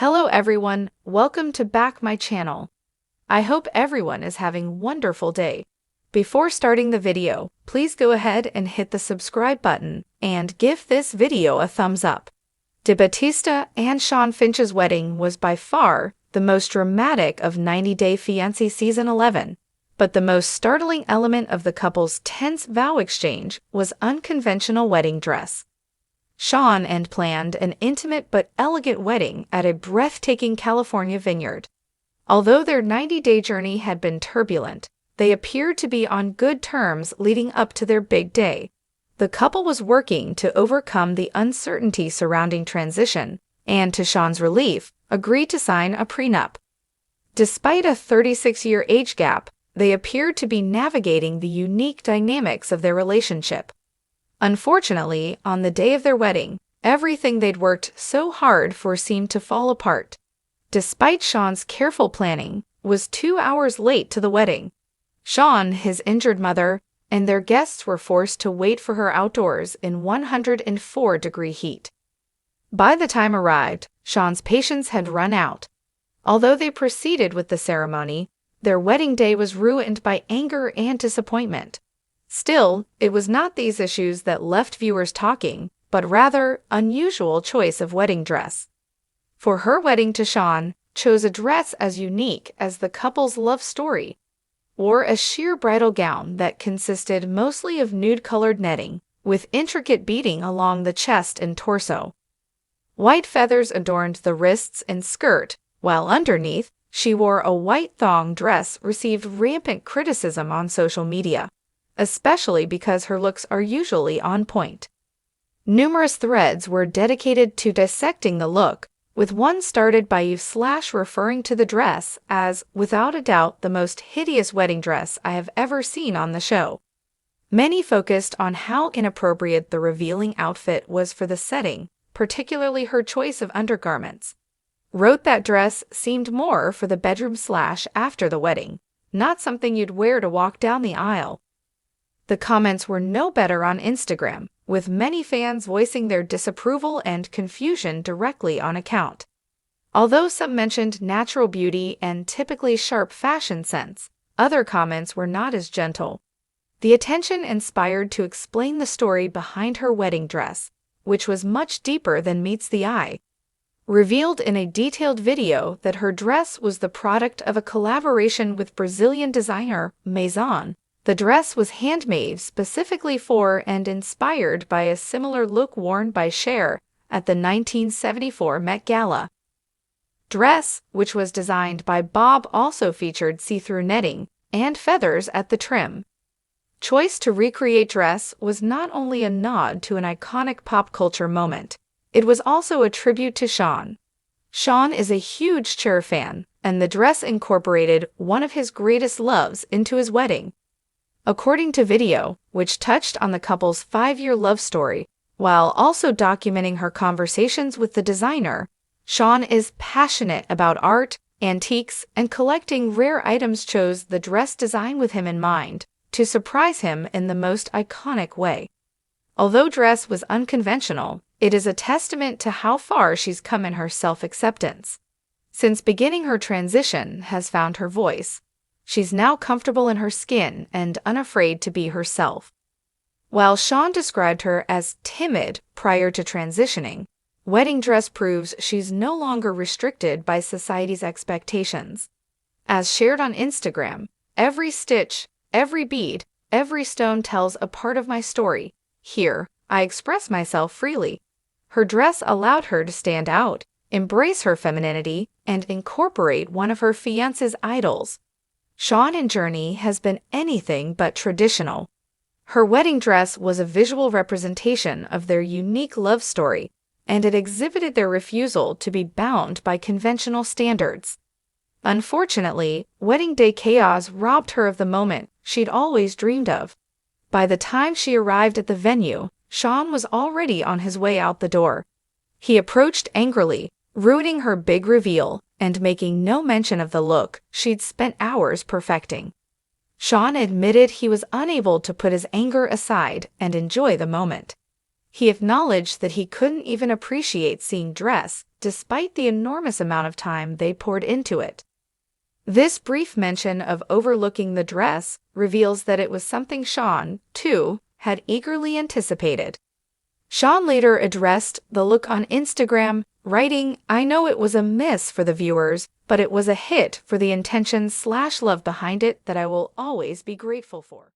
Hello everyone, welcome to back my channel. I hope everyone is having wonderful day. Before starting the video, please go ahead and hit the subscribe button and give this video a thumbs up. De Batista and Sean Finch's wedding was by far the most dramatic of 90 Day Fiancé Season 11, but the most startling element of the couple's tense vow exchange was unconventional wedding dress. Sean planned an intimate but elegant wedding at a breathtaking California vineyard. Although their 90-day journey had been turbulent, they appeared to be on good terms leading up to their big day. The couple was working to overcome the uncertainty surrounding transition, and to Sean's relief, agreed to sign a prenup. Despite a 36-year age gap, they appeared to be navigating the unique dynamics of their relationship. Unfortunately, on the day of their wedding, everything they'd worked so hard for seemed to fall apart. Despite Sean's careful planning, was 2 hours late to the wedding. Sean, his injured mother, and their guests were forced to wait for her outdoors in 104-degree heat. By the time arrived, Sean's patience had run out. Although they proceeded with the ceremony, their wedding day was ruined by anger and disappointment. Still, it was not these issues that left viewers talking, but rather unusual choice of wedding dress. For her wedding, to Sean chose a dress as unique as the couple's love story. Wore a sheer bridal gown that consisted mostly of nude-colored netting, with intricate beading along the chest and torso. White feathers adorned the wrists and skirt, while underneath, she wore a white thong dress received rampant criticism on social media, especially because her looks are usually on point. Numerous threads were dedicated to dissecting the look, with one started by Eve referring to the dress as, without a doubt, the most hideous wedding dress I have ever seen on the show. Many focused on how inappropriate the revealing outfit was for the setting, particularly her choice of undergarments. Wrote that dress seemed more for the bedroom / after the wedding, not something you'd wear to walk down the aisle. The comments were no better on Instagram, with many fans voicing their disapproval and confusion directly on account. Although some mentioned natural beauty and typically sharp fashion sense, other comments were not as gentle. The attention inspired to explain the story behind her wedding dress, which was much deeper than meets the eye. Revealed in a detailed video that her dress was the product of a collaboration with Brazilian designer Maison. The dress was handmade specifically for and inspired by a similar look worn by Cher at the 1974 Met Gala. Dress, which was designed by Bob, also featured see-through netting and feathers at the trim. Choice to recreate dress was not only a nod to an iconic pop culture moment, it was also a tribute to Sean. Sean is a huge Cher fan, and the dress incorporated one of his greatest loves into his wedding. According to video, which touched on the couple's 5-year love story, while also documenting her conversations with the designer, Sean is passionate about art, antiques, and collecting rare items. Chose the dress design with him in mind, to surprise him in the most iconic way. Although dress was unconventional, it is a testament to how far she's come in her self-acceptance. Since beginning her transition has found her voice. She's now comfortable in her skin and unafraid to be herself. While Sean described her as timid prior to transitioning, wedding dress proves she's no longer restricted by society's expectations. As shared on Instagram, every stitch, every bead, every stone tells a part of my story. Here, I express myself freely. Her dress allowed her to stand out, embrace her femininity, and incorporate one of her fiancé's idols. Sean's journey has been anything but traditional. Her wedding dress was a visual representation of their unique love story, and it exhibited their refusal to be bound by conventional standards. Unfortunately, wedding day chaos robbed her of the moment she'd always dreamed of. By the time she arrived at the venue, Sean was already on his way out the door. He approached angrily, ruining her big reveal and making no mention of the look she'd spent hours perfecting. Sean admitted he was unable to put his anger aside and enjoy the moment. He acknowledged that he couldn't even appreciate seeing dress, despite the enormous amount of time they poured into it. This brief mention of overlooking the dress reveals that it was something Sean, too, had eagerly anticipated. Sean later addressed the look on Instagram, writing, "I know it was a miss for the viewers, but it was a hit for the intention/love behind it that I will always be grateful for."